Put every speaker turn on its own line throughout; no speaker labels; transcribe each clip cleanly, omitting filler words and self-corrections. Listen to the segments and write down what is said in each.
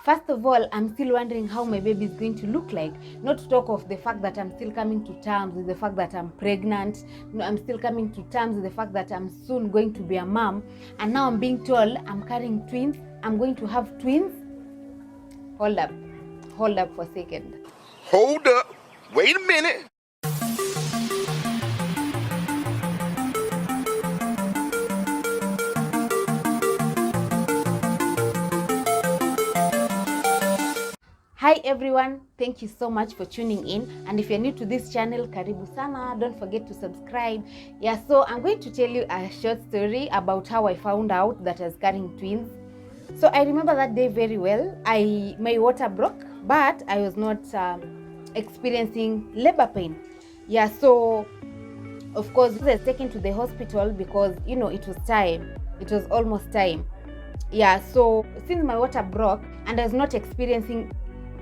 First of all, I'm still wondering how my baby is going to look like. Not to talk of the fact that I'm still coming to terms with the fact that I'm pregnant. No, I'm still coming to terms with the fact that I'm soon going to be a mom. And now I'm being told I'm carrying twins. I'm going to have twins. Hold up for a second.
Hold up. Wait a minute.
Hi everyone, thank you so much for tuning in, and if you're new to this channel, karibu sana, don't forget to subscribe. Yeah, so I'm going to tell you a short story about how I found out that I was carrying twins. So I remember that day very well. My water broke, but I was not experiencing labor pain. Yeah, so of course I was taken to the hospital because it was time. It was almost time. Yeah, so since my water broke and I was not experiencing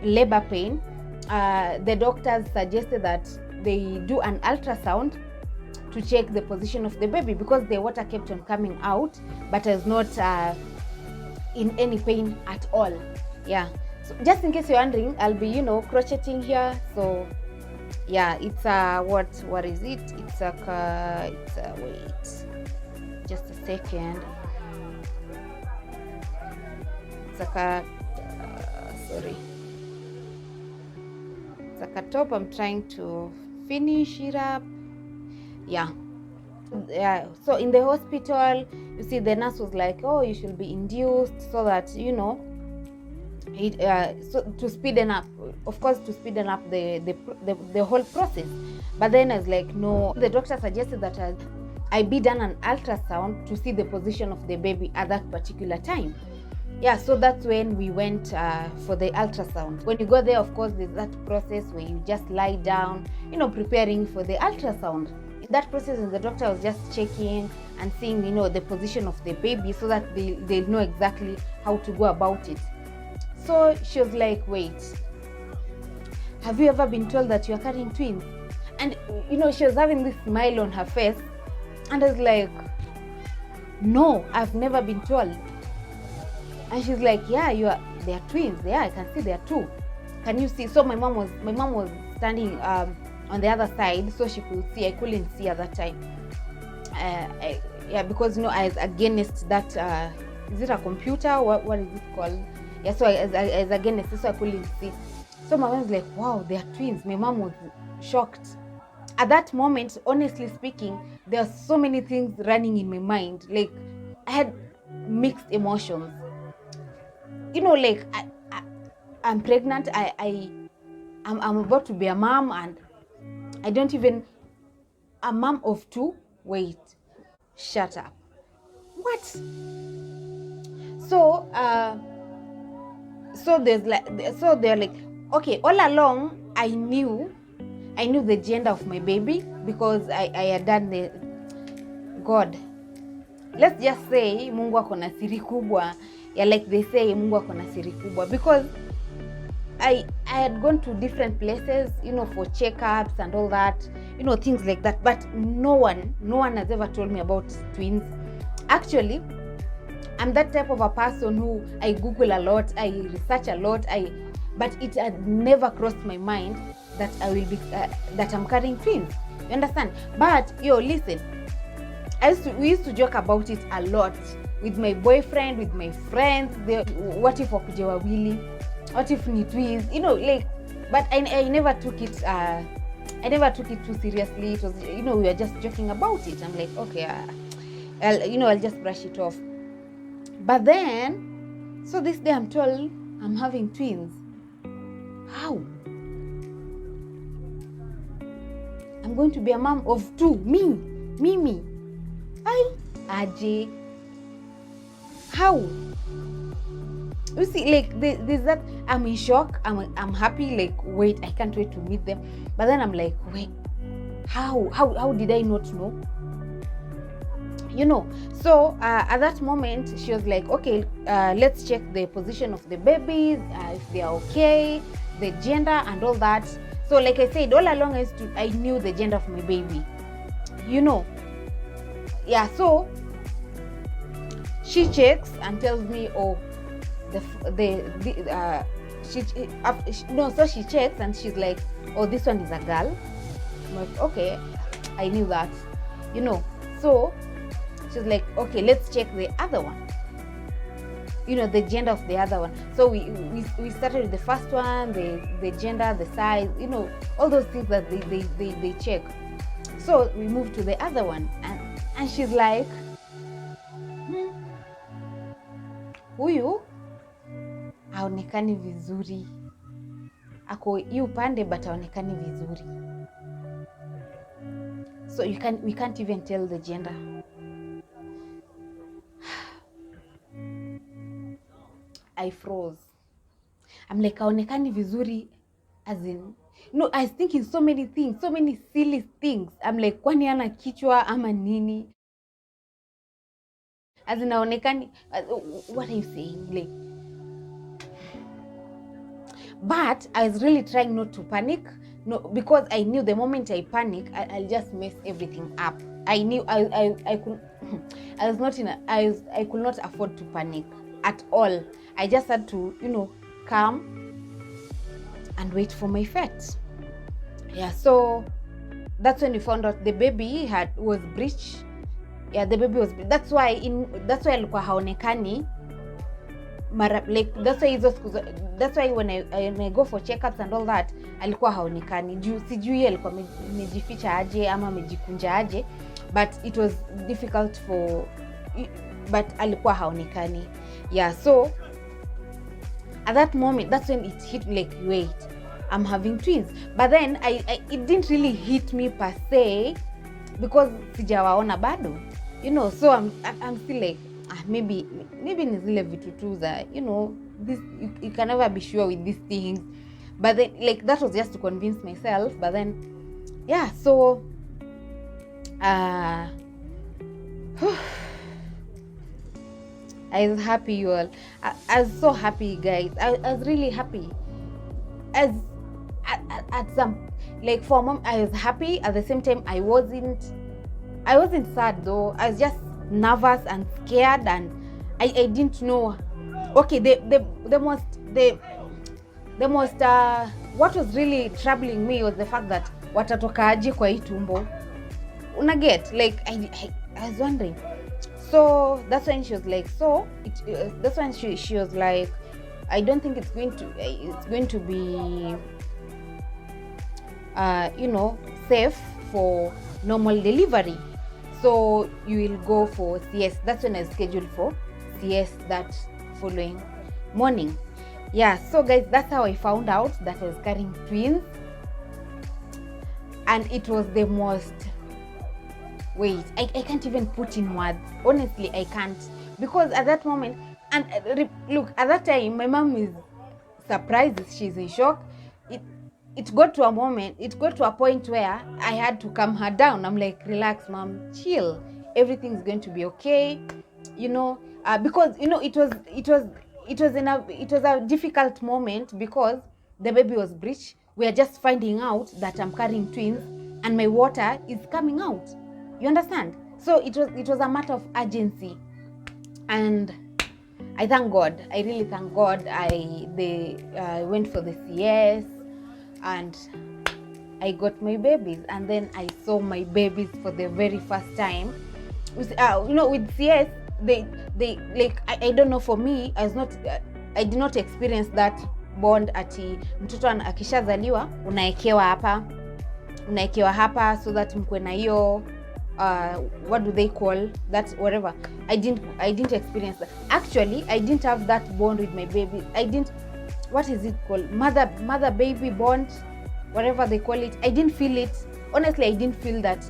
labor pain, the doctors suggested that they do an ultrasound to check the position of the baby because the water kept on coming out, but I was not in any pain at all. Yeah, so just in case you're wondering, I'll be crocheting here. So yeah, it's what is it? It's a wait, just a second. It's like a sorry. It's like a top. I'm trying to finish it up. Yeah. So in the hospital, you see, the nurse was like, "Oh, you should be induced so that so to speeden up, of course, to speeden up the whole process." But then I was like, no. The doctor suggested that I be done an ultrasound to see the position of the baby at that particular time. Yeah, so that's when we went for the ultrasound. When you go there, of course, there's that process where you just lie down, preparing for the ultrasound. In that process, the doctor was just checking and seeing, the position of the baby so that they know exactly how to go about it. So she was like, wait, have you ever been told that you're carrying twins? And, she was having this smile on her face. And I was like, no, I've never been told. And she's like, yeah, they are twins. Yeah, I can see they are two. Can you see? So my mom was standing on the other side, so she could see. I couldn't see at that time. Because I was against that. Is it a computer? What is it called? Yeah, so I was against it, so I couldn't see. So my mom was like, wow, they are twins. My mom was shocked. At that moment, honestly speaking, there are so many things running in my mind. Like, I had mixed emotions. Like I'm pregnant. I'm about to be a mom, and I don't even a mom of two. Wait, shut up. What? So they're like, okay. All along, I knew the gender of my baby because I had done the God. Let's just say Mungu ako na siri kubwa. Yeah, like they say, Mungu ako na siri kubwa, because I had gone to different places, for checkups and all that, things like that. But no one has ever told me about twins. Actually, I'm that type of a person who I Google a lot, I research a lot, but it had never crossed my mind that I will be that I'm carrying twins. You understand? But listen. We used to joke about it a lot with my boyfriend, with my friends. What if wakuje wawili? What if ni twins? But I never took it. I never took it too seriously. It was, we were just joking about it. I'm like, okay, I'll just brush it off. But then, so this day I'm told I'm having twins. How? I'm going to be a mom of two. Me. Aje. How? You see, like there's that. I'm in shock. I'm happy. Like, wait, I can't wait to meet them. But then I'm like, wait, how did I not know? So at that moment she was like, okay, let's check the position of the babies, if they are okay, the gender and all that. So like I said, all along I knew the gender of my baby. Yeah, so she checks and tells me, oh, so she checks and she's like, oh, this one is a girl. I'm like, okay, I knew that, so she's like, okay, let's check the other one, the gender of the other one. So we started with the first one, the gender, the size, all those things that they check. So we moved to the other one, and she's like, huyu haonekani vizuri, ako hii upande but haonekani vizuri, so we can't even tell the gender. I froze. I'm like, haonekani vizuri, as in, I was thinking so many things, so many silly things. I'm like, kwani ana kichwa ama nini? As in, haonekani, what are you saying? Like, but I was really trying not to panic, because I knew the moment I panic, I'll just mess everything up. I knew I could not afford to panic at all. I just had to, calm and wait for my fate. Yeah, so that's when we found out the baby was breech. Yeah, the baby was breech. That's why alikuwa haonekani. That's why when I go for checkups and all that, alikuwa haonekani. Sijui alikuwa amejificha aje ama amejikunja aje, but it was difficult but alikuwa haonekani. Yeah, so at that moment, that's when it hit me, like, wait, I'm having twins. But then it didn't really hit me per se, because sijawaona bado, so I'm still like, maybe ni zile vitu tu za, this, you can never be sure with these things. But then, like, that was just to convince myself. But then, yeah, so I was happy, you all. I was so happy, guys. I was really happy. At some, like, for a moment, I was happy. At the same time, I wasn't sad though. I was just nervous and scared, and I didn't know. Okay, the most what was really troubling me was the fact that watatoka aje kwa hii tumbo. Unaget, like, I was wondering. So that's when she was like, that's when she was like, I don't think it's going to be safe for normal delivery, so you will go for CS. That's when I scheduled for CS that following morning. Yeah, so guys, that's how I found out that I was carrying twins. And it was the most, wait, I can't even put in words. Honestly, I can't, because at that moment, and look, at that time, my mom is surprised, she's in shock. It got to a point where I had to calm her down. I'm like, relax, mom, chill, everything's going to be okay, because it was a difficult moment, because the baby was breech. We are just finding out that I'm carrying twins, and my water is coming out. You understand? So it was a matter of urgency, and I thank God. I really thank God. I went for the CS, and I got my babies, and then I saw my babies for the very first time. With CS, they like, I don't know, for me, I did not experience that bond ati mtoto akishazaliwa unaekewa hapa so that mkwe na hiyo what do they call that, whatever. I didn't experience that. Actually, I didn't have that bond with my baby. What is it called, mother baby bond, whatever they call it. I didn't feel it. Honestly, I didn't feel that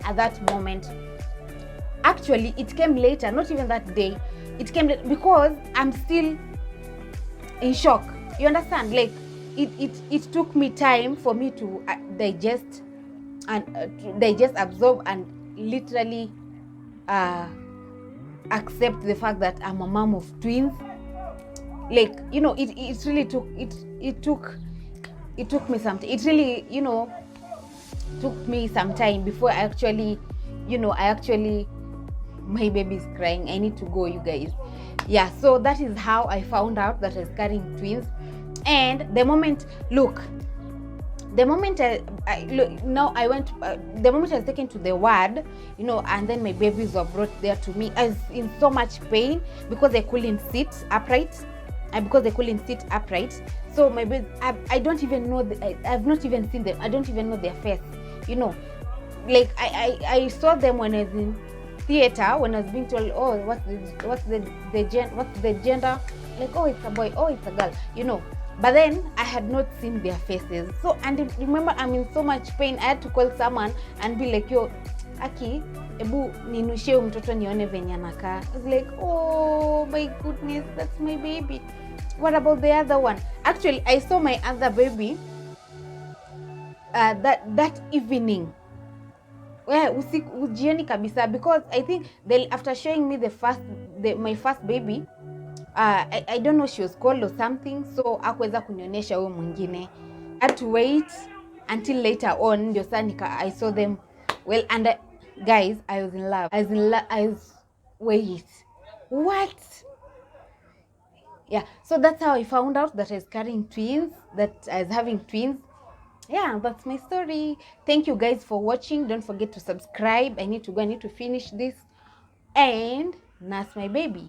at that moment. Actually, it came later, not even that day. It came later because I'm still in shock. You understand? Like, it took me time for me to digest, absorb, and literally accept the fact that I'm a mom of twins. Like, it really took me some time. It really, took me some time before I actually, my baby's crying. I need to go, you guys. Yeah, so that is how I found out that I was carrying twins. And the moment, look, the moment I look, now I went, the moment I was taken to the ward, you know, and then my babies were brought there to me, I was in so much pain because I couldn't sit upright. And because they couldn't sit upright, so my baby, I don't even know, I've not even seen them. I don't even know their face, you know. Like I saw them when I was in theater, when I was being told, oh, what's the gender, like, oh, it's a boy, oh, it's a girl, you know. But then I had not seen their faces. So, and remember, I'm in so much pain. I had to call someone and be like, yo, Aki, ebu ninushie mtoto nione venye anakaa. I was like, oh my goodness, that's my baby. What about the other one? Actually, I saw my other baby that evening. Ujioni kabisa, because I think after showing me my first baby, I don't know, she was cold or something, so hakuweza kunionyesha huyo mwingine. I had to wait until later on, ndio sasa I saw them. Well, and guys, I was in love. Wait, what? Yeah, so that's how I found out that I was carrying twins, that I was having twins. Yeah, that's my story. Thank you guys for watching. Don't forget to subscribe. I need to finish this and nurse my baby.